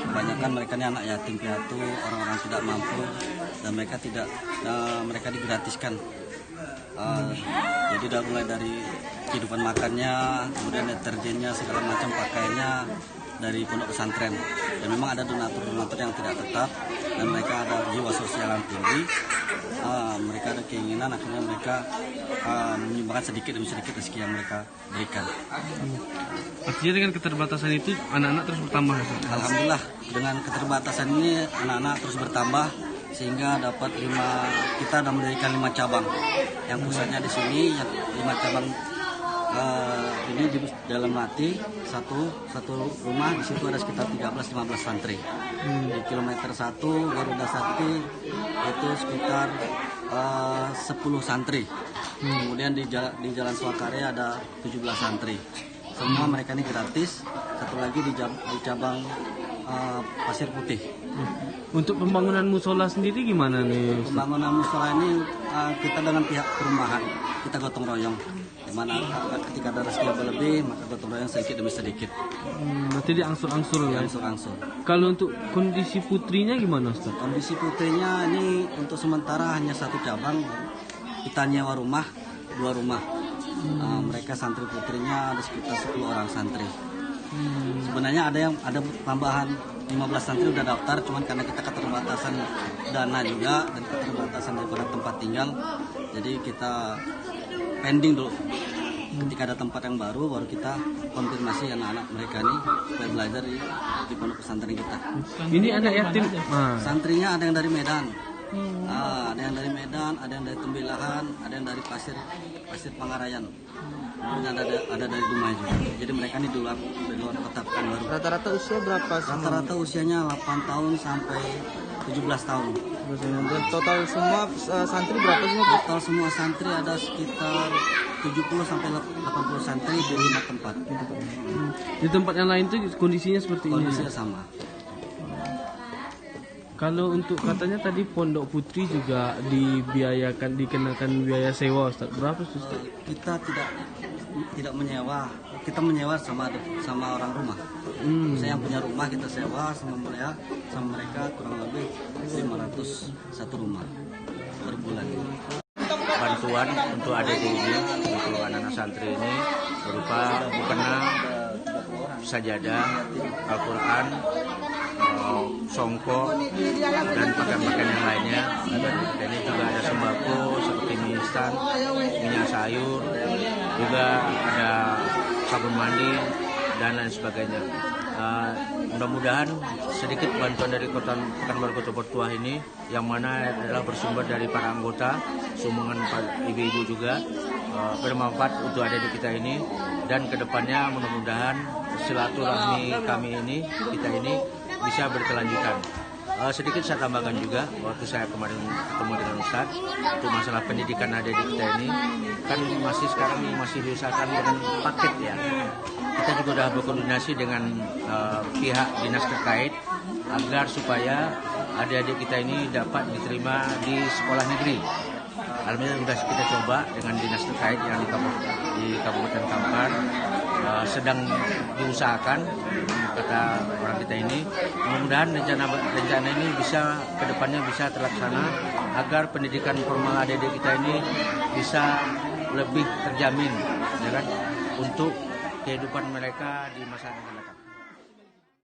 Kebanyakan mereka ini anak yatim piatu, orang-orang tidak mampu, dan mereka digratiskan. Jadi udah mulai dari kehidupan makannya, kemudian deterjennya, segala macam pakaiannya dari pondok pesantren. Dan memang ada donatur-donatur yang tidak tetap, dan mereka ada jiwa sosial yang tinggi. Mereka ada keinginan, akhirnya mereka menyumbangkan sedikit demi sedikit rezeki yang mereka berikan. Artinya dengan keterbatasan itu anak-anak terus bertambah? Alhamdulillah, dengan keterbatasan ini anak-anak terus bertambah, sehingga kita sudah mendirikan 5 cabang. Yang pusatnya di sini, 5 cabang ini di dalam Melati, satu rumah, di situ ada sekitar 13-15 santri. Di kilometer 1 Garuda Sakti itu sekitar 10 santri. Kemudian di Jalan Swakarya ada 17 santri. Semua mereka ini gratis. Satu lagi di cabang Pasir Putih. Untuk pembangunan musola sendiri gimana nih? Pembangunan musola ini kita dengan pihak perumahan, kita gotong royong. Di mana ketika ada rezeki yang berlebih, maka gotong royong sedikit demi sedikit. Berarti diangsur-angsur ya? Diangsur-angsur. Kalau untuk kondisi putrinya gimana, Ustaz? Kondisi putrinya ini untuk sementara hanya 1 cabang. Kita nyewa rumah, 2 rumah. Mereka santri putrinya ada sekitar 10 orang santri. Sebenarnya ada tambahan 15 santri udah daftar, cuman karena kita keterbatasan dana juga dan keterbatasan daripada tempat tinggal, jadi kita pending dulu. Ketika ada tempat yang baru kita konfirmasi anak-anak mereka ini supaya belajar di pondok pesantren kita. Ini anak yatim? Santrinya ada yang dari Medan. Ada yang dari Medan, ada yang dari Tembilahan, ada yang dari Pasir Pangarayan, kemudian ada dari Dumai juga. Jadi mereka ini di luar kota Pekanbaru. Rata-rata usia berapa? Rata-rata usianya 8 tahun sampai 17 tahun. Dan total semua santri berapa sih? Total semua santri ada sekitar 70 sampai 80 santri di 5 tempat. Di tempat yang lain tuh kondisinya seperti ini? Kondisinya sama. Kalau untuk katanya tadi Pondok Putri juga dikenakan biaya sewa, Ustaz. Berapa sih, Ustaz? Kita tidak menyewa, kita menyewa sama orang rumah. Saya yang punya rumah kita sewa sama mereka kurang lebih 500 satu rumah per bulan. Bantuan untuk adik ini, untuk anak-anak santri ini berupa mukena, sajadah, Al-Quran, songkok, dan pakaian-pakaian yang lainnya. Dan ini juga ada sembako seperti mie instan, minyak sayur, juga ada sabun mandi dan lain sebagainya. Mudah-mudahan sedikit bantuan dari Pekanbaru Kota Portuah ini, yang mana adalah bersumber dari para anggota, sumbangan ibu-ibu juga, bermanfaat untuk adik kita ini, dan kedepannya mudah-mudahan silaturahmi kita ini bisa berkelanjutan. Sedikit saya tambahkan juga, waktu saya kemarin ketemu dengan Ustadz untuk masalah pendidikan adik kita ini, kan sekarang masih diusahakan dengan paket ya. Kita juga sudah berkoordinasi dengan pihak dinas terkait agar supaya adik-adik kita ini dapat diterima di sekolah negeri. Alhamdulillah sudah kita coba dengan dinas terkait yang di Kabupaten Kampar, sedang diusahakan, kata orang kita ini. Mudah-mudahan rencana ini bisa kedepannya bisa terlaksana agar pendidikan formal adik-adik kita ini bisa lebih terjamin, ya kan, untuk kehidupan mereka di masa yang akan datang.